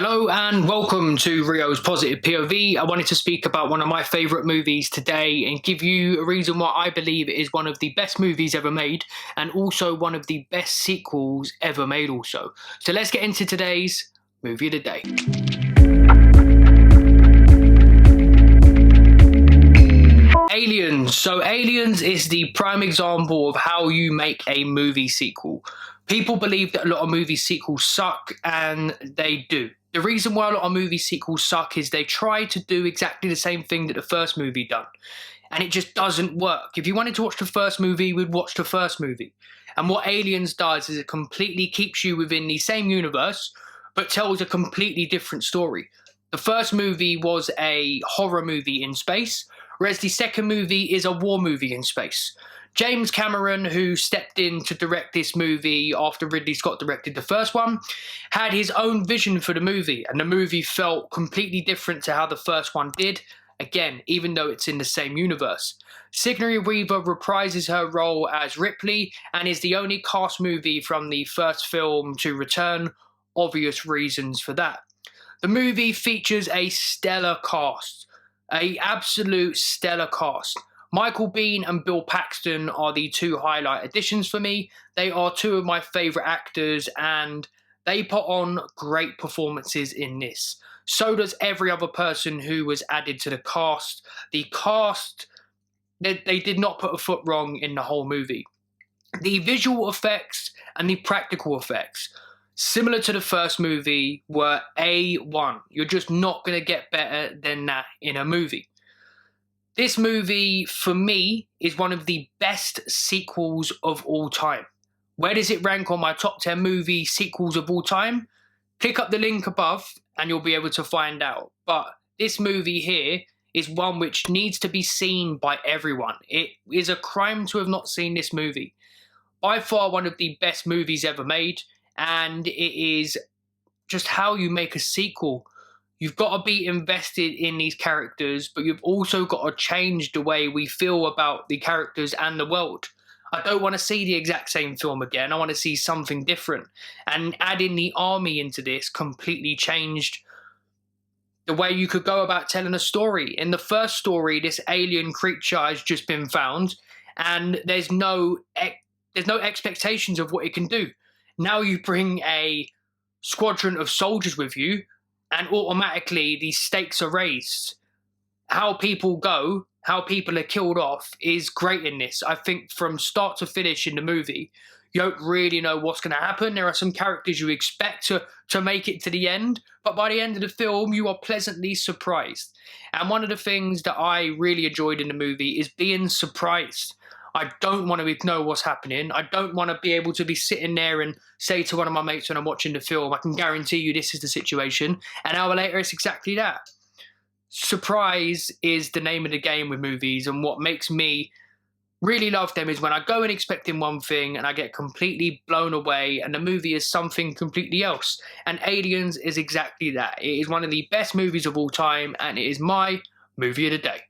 Hello and welcome to Rio's Positive POV. I wanted to speak about one of my favourite movies today and give you a reason why I believe it is one of the best movies ever made and also one of the best sequels ever made also. So let's get into today's movie of the day. Aliens. So Aliens is the prime example of how you make a movie sequel. People believe that a lot of movie sequels suck, and they do. The reason why a lot of movie sequels suck is they try to do exactly the same thing that the first movie done, and it just doesn't work. If you wanted to watch the first movie, we'd watch the first movie. And what Aliens does is it completely keeps you within the same universe, but tells a completely different story. The first movie was a horror movie in space, whereas the second movie is a war movie in space. James Cameron, who stepped in to direct this movie after Ridley Scott directed the first one, had his own vision for the movie, and the movie felt completely different to how the first one did, again, even though it's in the same universe. Sigourney Weaver reprises her role as Ripley and is the only cast movie from the first film to return, obvious reasons for that. The movie features a stellar cast, an absolute stellar cast. Michael Biehn and Bill Paxton are the two highlight additions for me. They are two of my favourite actors and they put on great performances in this. So does every other person who was added to the cast. The cast, they did not put a foot wrong in the whole movie. The visual effects and the practical effects, similar to the first movie, were A1. You're just not going to get better than that in a movie. This movie, for me, is one of the best sequels of all time. Where does it rank on my top 10 movie sequels of all time? Click up the link above and you'll be able to find out. But this movie here is one which needs to be seen by everyone. It is a crime to have not seen this movie. By far one of the best movies ever made, and it is just how you make a sequel. You've got to be invested in these characters, but you've also got to change the way we feel about the characters and the world. I don't want to see the exact same film again. I want to see something different. And adding the army into this completely changed the way you could go about telling a story. In the first story, this alien creature has just been found, and there's no expectations of what it can do. Now you bring a squadron of soldiers with you, and automatically the stakes are raised. How people go, how people are killed off is great in this. I think from start to finish in the movie, you don't really know what's going to happen. There are some characters you expect to make it to the end, but by the end of the film, you are pleasantly surprised. And one of the things that I really enjoyed in the movie is being surprised. I don't want to know what's happening. I don't want to be able to be sitting there and say to one of my mates when I'm watching the film, I can guarantee you this is the situation. An hour later, it's exactly that. Surprise is the name of the game with movies, and what makes me really love them is when I go in expecting one thing and I get completely blown away and the movie is something completely else. And Aliens is exactly that. It is one of the best movies of all time, and it is my movie of the day.